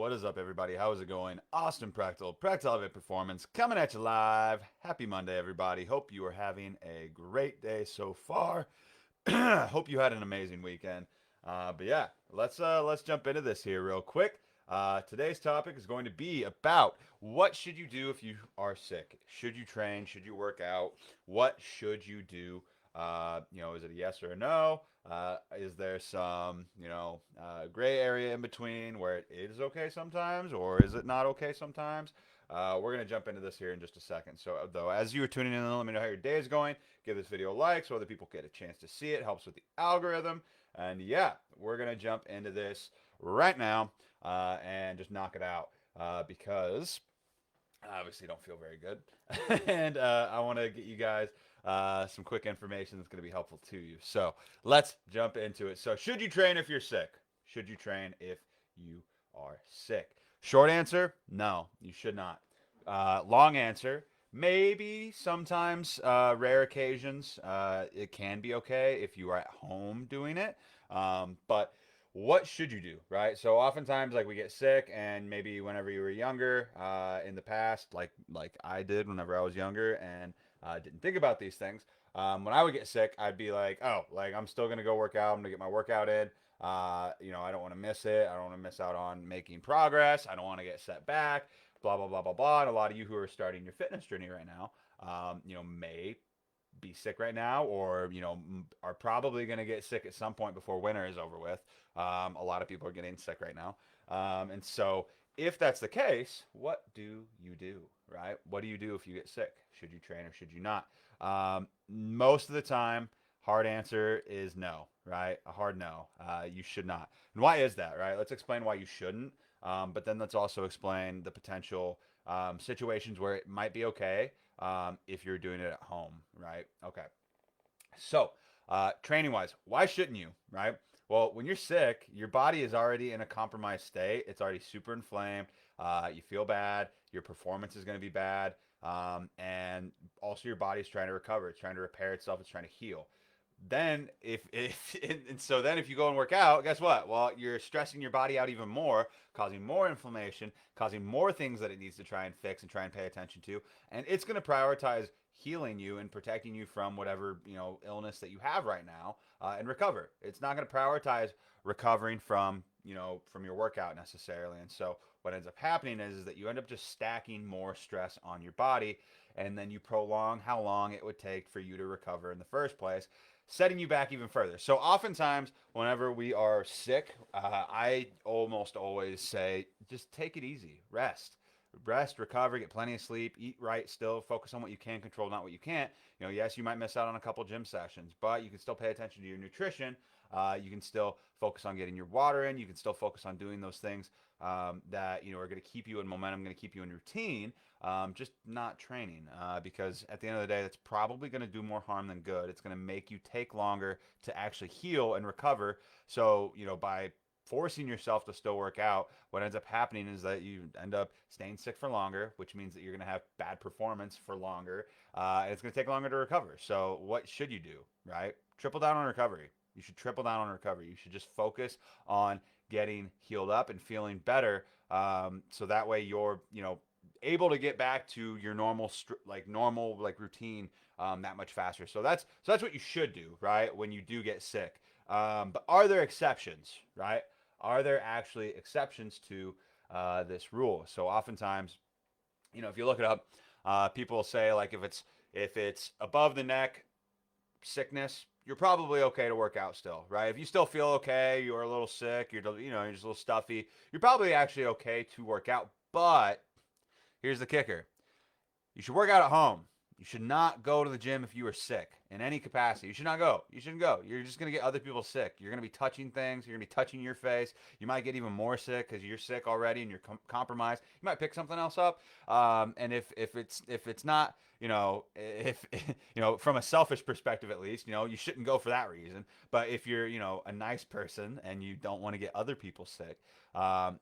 What is up, everybody? How is it going? Austin Prechtelevate Performance, coming at you live. Happy Monday, everybody. Hope you are having a great day so far. Hope you had an amazing weekend. But yeah, let's jump into this here real quick. Today's topic is going to be about what should you do if you are sick? Should you train? Should you work out? What should you do? Is it a yes or a no? Is there some, gray area in between where it is okay sometimes, or is it not okay sometimes? We're gonna jump into this here in just a second. So, though, as you are tuning in, let me know how your day is going. Give this video a like so other people get a chance to see it. Helps with the algorithm. And yeah, we're gonna jump into this right now and just knock it out because I obviously don't feel very good, and I want to get you guys some quick information that's going to be helpful to you. So let's jump into it. So, should you train if you're sick? Should you train if you are sick? Short answer: no, you should not. Long answer: maybe sometimes, rare occasions, it can be okay if you are at home doing it. But what should you do, right? So oftentimes, like, we get sick, and maybe whenever you were younger, in the past, like I did whenever I was younger, and didn't think about these things. When I would get sick, I'd be like, oh, like, I'm still gonna go work out. I'm gonna get my workout in. I don't want to miss it. I don't want to miss out on making progress. I don't want to get set back. Blah blah blah blah blah. And a lot of you who are starting your fitness journey right now, may be sick right now, or are probably going to get sick at some point before winter is over with. A lot of people are getting sick right now, and so if that's the case, what do you do, right? What do you do if you get sick? Should you train or should you not? Most of the time, hard answer is no, right? A hard no. You should not. And why is that, right? Let's explain why you shouldn't, but then let's also explain the potential situations where it might be okay if you're doing it at home, right? Okay. So, training wise, why shouldn't you, right? Well, when you're sick, your body is already in a compromised state. It's already super inflamed. You feel bad. Your performance is going to be bad. And also, your body's trying to recover. It's trying to repair itself. It's trying to heal. Then, if and so then if you go and work out, guess what? Well, you're stressing your body out even more, causing more inflammation, causing more things that it needs to try and fix and try and pay attention to, and it's going to prioritize healing you and protecting you from whatever illness that you have right now, and recover. It's not going to prioritize recovering from your workout necessarily. And so what ends up happening is that you end up just stacking more stress on your body, and then you prolong how long it would take for you to recover in the first place, setting you back even further. So oftentimes, whenever we are sick, I almost always say, just take it easy, rest, recover, get plenty of sleep, eat right, still focus on what you can control, not what you can't. Yes, you might miss out on a couple gym sessions, but you can still pay attention to your nutrition. You can still focus on getting your water in. You can still focus on doing those things that are going to keep you in momentum, going to keep you in routine. Just not training, because at the end of the day, that's probably going to do more harm than good. It's going to make you take longer to actually heal and recover. So by forcing yourself to still work out, what ends up happening is that you end up staying sick for longer, which means that you're going to have bad performance for longer, and it's going to take longer to recover. So what should you do, right? Triple down on recovery. You should triple down on recovery. You should just focus on getting healed up and feeling better, so that way you're able to get back to your normal routine that much faster. So that's what you should do, right? When you do get sick. But are there exceptions, right? Are there actually exceptions to this rule? So oftentimes, if you look it up, people say, like, if it's above the neck sickness, you're probably okay to work out still, right? If you still feel okay, you're a little sick, you're just a little stuffy, you're probably actually okay to work out. But here's the kicker: you should work out at home. You should not go to the gym if you are sick in any capacity. You should not go. You shouldn't go. You're just going to get other people sick. You're going to be touching things. You're going to be touching your face. You might get even more sick because you're sick already and you're compromised. You might pick something else up. And if it's not, if from a selfish perspective at least, you shouldn't go for that reason. But if you're a nice person and you don't want to get other people sick,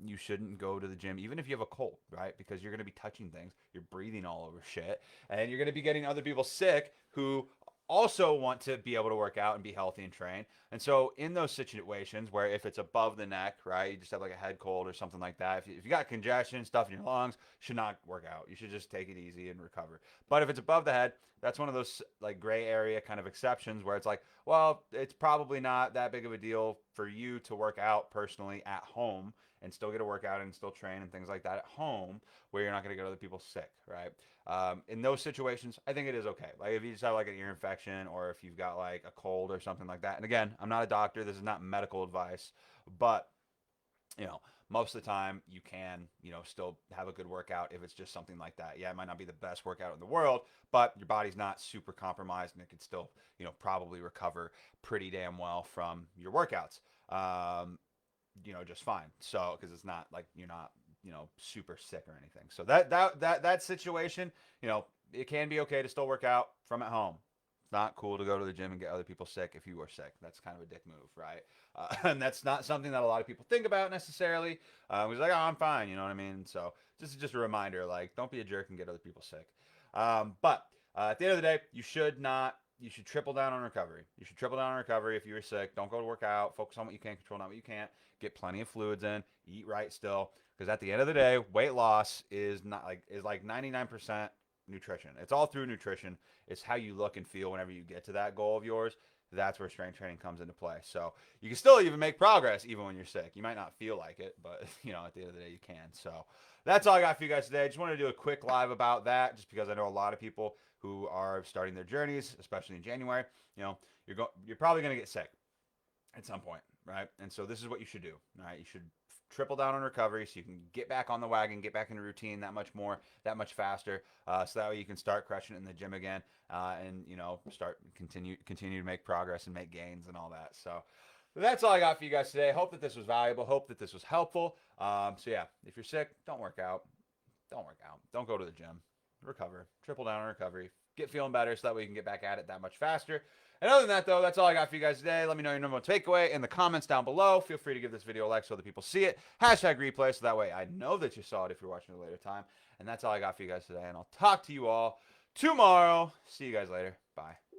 you shouldn't go to the gym even if you have a cold, right? Because you're going to be touching things. You're breathing all over shit, and you're going to be getting other people sick who also want to be able to work out and be healthy and train. And so in those situations where if it's above the neck, right, you just have like a head cold or something like that. If you got congestion, stuff in your lungs, you should not work out. You should just take it easy and recover. But if it's above the head, that's one of those like gray area kind of exceptions where it's like, well, it's probably not that big of a deal for you to work out personally at home and still get a workout and still train and things like that at home where you're not going to get other people sick, right? In those situations, I think it is okay. Like if you just have like an ear infection or if you've got like a cold or something like that. And again, I'm not a doctor. This is not medical advice, but you know, most of the time you can, still have a good workout if it's just something like that. Yeah, it might not be the best workout in the world, but your body's not super compromised and it can still, probably recover pretty damn well from your workouts. Just fine. So, because it's not like you're not, super sick or anything. So that situation, it can be okay to still work out from at home. It's not cool to go to the gym and get other people sick if you are sick. That's kind of a dick move, right? And that's not something that a lot of people think about necessarily. It's like, oh, I'm fine, you know what I mean? So just a reminder, like, don't be a jerk and get other people sick. But at the end of the day, you should triple down on recovery. You should triple down on recovery if you're sick. Don't go to work out. Focus on what you can control, not what you can't. Get plenty of fluids in. Eat right still. Because at the end of the day, weight loss is like 99% nutrition. It's all through nutrition. It's how you look and feel whenever you get to that goal of yours. That's where strength training comes into play. So you can still even make progress even when you're sick. You might not feel like it, but at the end of the day, you can. So that's all I got for you guys today. Just wanted to do a quick live about that, just because I know a lot of people who are starting their journeys, especially in January. You're probably going to get sick at some point, right? And so this is what you should do. All right, you should triple down on recovery so you can get back on the wagon, get back in the routine that much faster, so that way you can start crushing it in the gym again, and continue to make progress and make gains and all that. So that's all I got for you guys today. Hope that this was valuable. Hope that this was helpful. So yeah, if you're sick, don't work out. Don't go to the gym. Recover. Triple down on recovery. Get feeling better so that way you can get back at it that much faster. And other than that, though, that's all I got for you guys today. Let me know your number one takeaway in the comments down below. Feel free to give this video a like so other people see it. Hashtag replay so that way I know that you saw it if you're watching it later time. And that's all I got for you guys today. And I'll talk to you all tomorrow. See you guys later. Bye.